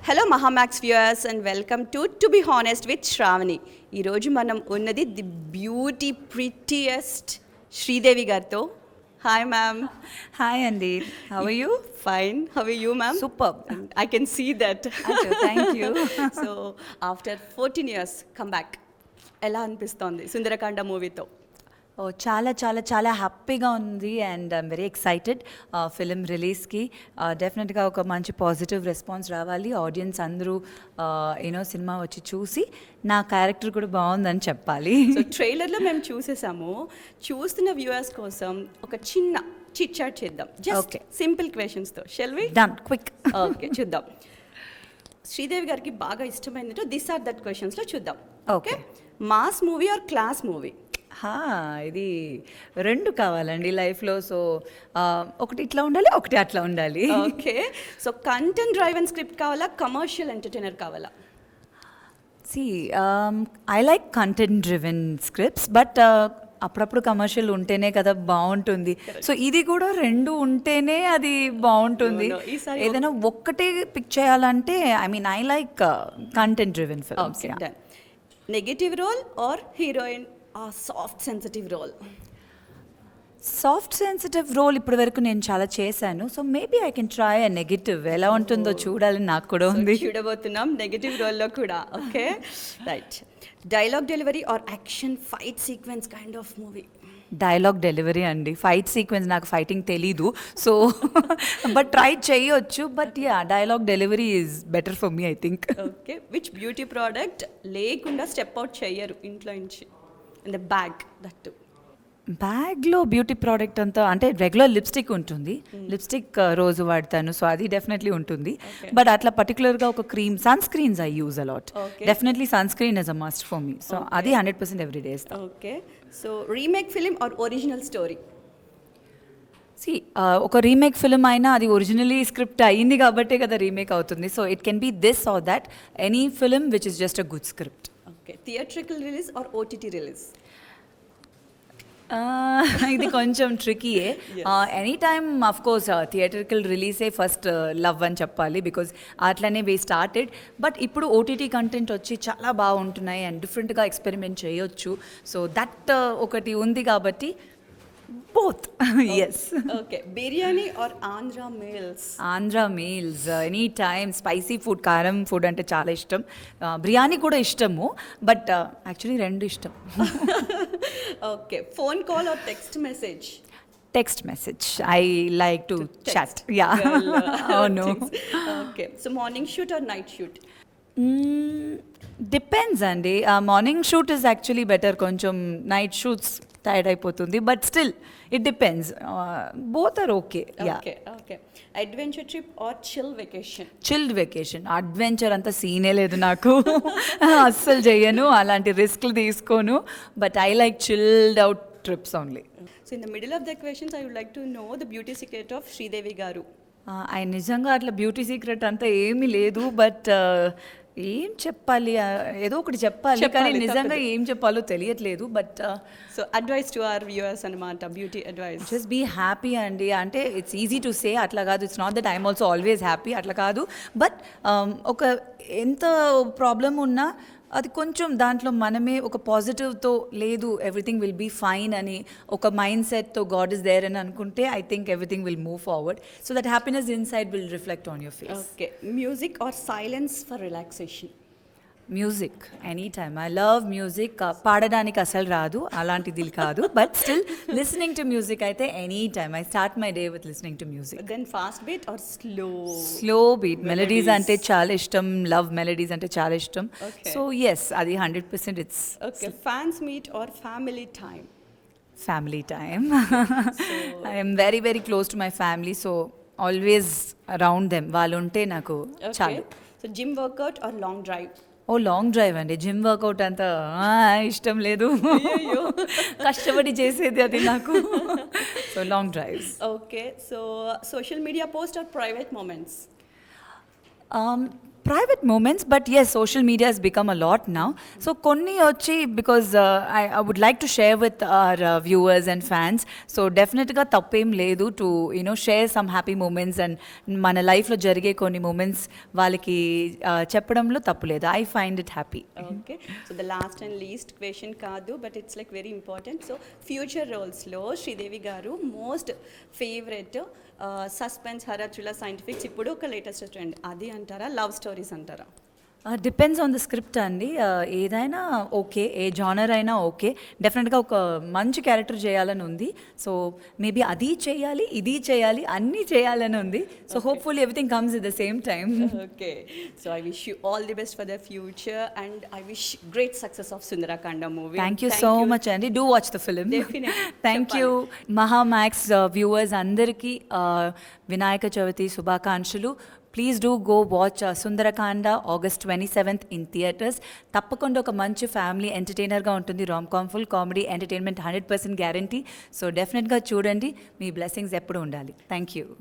Hello Mahaa Max viewers and welcome to be honest with Shravani. ఈరోజు మనం ఉన్నది ది బ్యూటీ ప్రిటియెస్ట్ శ్రీదేవి గారితో. Hi ma'am. హాయ్ అండి, how are you? Fine, how are you ma'am? Super. I can see that. Thank you. So after 14 years come back, ఎలా అనిపిస్తోంది సుందరకాండ మూవీతో? ఓ చాలా చాలా చాలా హ్యాపీగా ఉంది and I'm very excited film రిలీజ్కి. డెఫినెట్గా ఒక మంచి పాజిటివ్ రెస్పాన్స్ రావాలి, ఆడియన్స్ అందరూ యూనో సినిమా వచ్చి చూసి నా క్యారెక్టర్ కూడా బాగుందని చెప్పాలి. సో ట్రైలర్లో మేము చూసేసాము. చూస్తున్న వ్యూయర్స్ కోసం ఒక చిన్న చిట్ చాట్ చేద్దాం, జస్ట్ సింపుల్ క్వశ్చన్స్తో. Shall we? Done, quick. Okay, చూద్దాం. శ్రీదేవి గారికి బాగా ఇష్టమైనట్టు దిస్ ఆర్ దట్ క్వశ్చన్స్లో చూద్దాం. Okay, mass movie or class movie? ఇది రెండు కావాలండి లైఫ్లో. సో ఒకటి ఇట్లా ఉండాలి, ఒకటి అట్లా ఉండాలి. Okay, so content driven script కావాలా, కమర్షియల్ ఎంటర్టైనర్ కావాలా? I like content driven scripts, but అప్పుడప్పుడు కమర్షియల్ ఉంటేనే కదా బాగుంటుంది. సో ఇది కూడా రెండు ఉంటేనే అది బాగుంటుంది. ఏదైనా ఒక్కటే పిక్ చేయాలంటే I like content driven films. Negative role or heroine soft sensitive role? Soft sensitive role ఇప్పటి వరకు నేను చాలా చేశాను. So maybe I can try a negative. ఎలా ఉంటుందో చూడాలని నాకు కూడా ఉంది. చూడబోతున్నాం నెగటివ్ రోల్లో కూడా. Okay, right. Dialogue delivery or action fight sequence kind of movie? Dialogue delivery అండి. ఫైట్ సీక్వెన్స్ నాకు ఫైటింగ్ తెలీదు, సో బట్ ట్రై చేయొచ్చు. But yeah, dialogue delivery is better for me, I think. Okay, which beauty product లేకుండా step out చెయ్యరు ఇంట్లో నుంచి? And bag, that బ్యాగ్లో beauty product అంతా అంటే రెగ్యులర్ లిప్స్టిక్ ఉంటుంది. లిప్స్టిక్ రోజు వాడతాను, సో అది డెఫినెట్లీ ఉంటుంది. బట్ అట్లా పర్టికులర్గా ఒక cream, sunscreens I use a lot. Definitely sunscreen is a must for me. So అది 100% ఎవ్రీడే ఇస్తాను. Okay, so remake film or original story? ఒక రీమేక్ ఫిలిం అయినా అది ఒరిజినలీ స్క్రిప్ట్ అయ్యింది కాబట్టే కదా రీమేక్ అవుతుంది. So it can be this or that, any film which is just a good script. Okay, theatrical release or OTT release? ఇది కొంచెం ట్రికీయే. Any time of course theatrical రిలీజే first love అని చెప్పాలి, because అట్లనే వీ స్టార్టెడ్. బట్ ఇప్పుడు OTT content వచ్చి చాలా బాగుంటున్నాయి అండ్ డిఫరెంట్గా ఎక్స్పెరిమెంట్ చేయొచ్చు. సో దట్ ఒకటి ఉంది కాబట్టి both. Yes. Okay, biryani or andhra meals? Andhra meals, any time. Spicy food, karam food ante chaala ishtam. Biryani kuda ishtamu, but actually rendu ishtam. Okay, phone call or text message? Text message. I like to chat. Yeah. Oh no. Okay, so morning shoot or night shoot? Depends అండి. Morning shoot is actually better. కొంచెం night shoots tired అయిపోతుంది, but still it depends. Both are okay. Okay, okay. Adventure trip or chill vacation? Chilled vacation. Adventure అంత సీనే లేదు నాకు. అస్సలు చెయ్యను, అలాంటి రిస్క్లు తీసుకోను. But I like chilled out trips only. So in the middle of the questions I would like to know the beauty secret of Sridevi గారు. ఆయన నిజంగా అట్లా బ్యూటీ సీక్రెట్ అంతా ఏమీ లేదు, బట్ ఏం చెప్పాలి, ఏదో ఒకటి చెప్పాలి, కానీ నిజంగా ఏం చెప్పాలో తెలియట్లేదు. But so advice to our viewers అన్నమాట, beauty advice. Just be happy అండి. అంటే ఇట్స్ ఈజీ టు సే, అట్లా కాదు. It's not that I'm also always happy, అట్లా కాదు. బట్ ఒక ఎంత ప్రాబ్లం ఉన్నా అది కొంచెం దాంట్లో మనమే ఒక పాజిటివ్తో లేదు ఎవ్రీథింగ్ విల్ బీ ఫైన్ అని ఒక మైండ్ సెట్తో గాడ్ ఇస్ దేర్ అని అనుకుంటే I think everything will move forward. So that happiness inside will reflect on your face. Okay, music or silence for relaxation? Music, any time. I love music. పాడడానికి అసలు రాదు, అలాంటిది కాదు, but still listening to music అయితే any time. I start my day with listening to music. Then fast beat or slow beat? Melodies అంటే చాలా ఇష్టం, love melodies అంటే చాలా ఇష్టం. సో ఎస్, అది 100% it's. Okay, fans meet or family time? Family time. I'm very very close to my family, so always around them. వాళ్ళు ఉంటే నాకు చాలు. So gym workout or long drive? Oh long drive అండి. Gym workout అంతా ఇష్టం లేదు, కష్టపడి చేసేది అది నాకు. So long drives. Okay, so social media post or private moments? Private moments, but yes social media has become a lot now. So కొన్ని వచ్చి because I would like to share with our viewers and fans. So డెఫినెట్గా తప్పేం లేదు to share some happy moments and మన లైఫ్లో జరిగే కొన్ని moments వాళ్ళకి చెప్పడంలో తప్పు లేదు. I find it happy. Okay, so the last and least question కాదు, but it's like very important. So future రోల్స్లో శ్రీదేవి గారు most favourite suspense, horror, thriller, scientifics ఇప్పుడు ఒక లేటెస్ట్ ట్రెండ్ అది అంటారా, లవ్ స్టోరీస్ అంటారా? డిపెండ్స్ ఆన్ ద స్క్రిప్ట్ అండి. ఏదైనా ఓకే, ఏ జానర్ అయినా ఓకే. డెఫినెట్గా ఒక మంచి క్యారెక్టర్ చేయాలని ఉంది. సో మేబీ అది చేయాలి, ఇది చేయాలి, అన్నీ చేయాలని ఉంది. So hopefully everything comes at the same time. Okay, so I wish you all the best for the future and I wish great success of Sundarakanda movie. Thank you so much అండి. Do watch the film. Definitely. Thank you. Mahaa Max viewers అందరికీ వినాయక చవితి శుభాకాంక్షలు. Please do go watch Sundarakanda August 27th in theatres. తప్పకుండా ఒక మంచి family ఎంటర్టైనర్గా ఉంటుంది. Ram full comedy entertainment 100% guarantee. So డెఫినెట్గా చూడండి. మీ బ్లెస్సింగ్స్ ఎప్పుడు ఉండాలి. Thank you.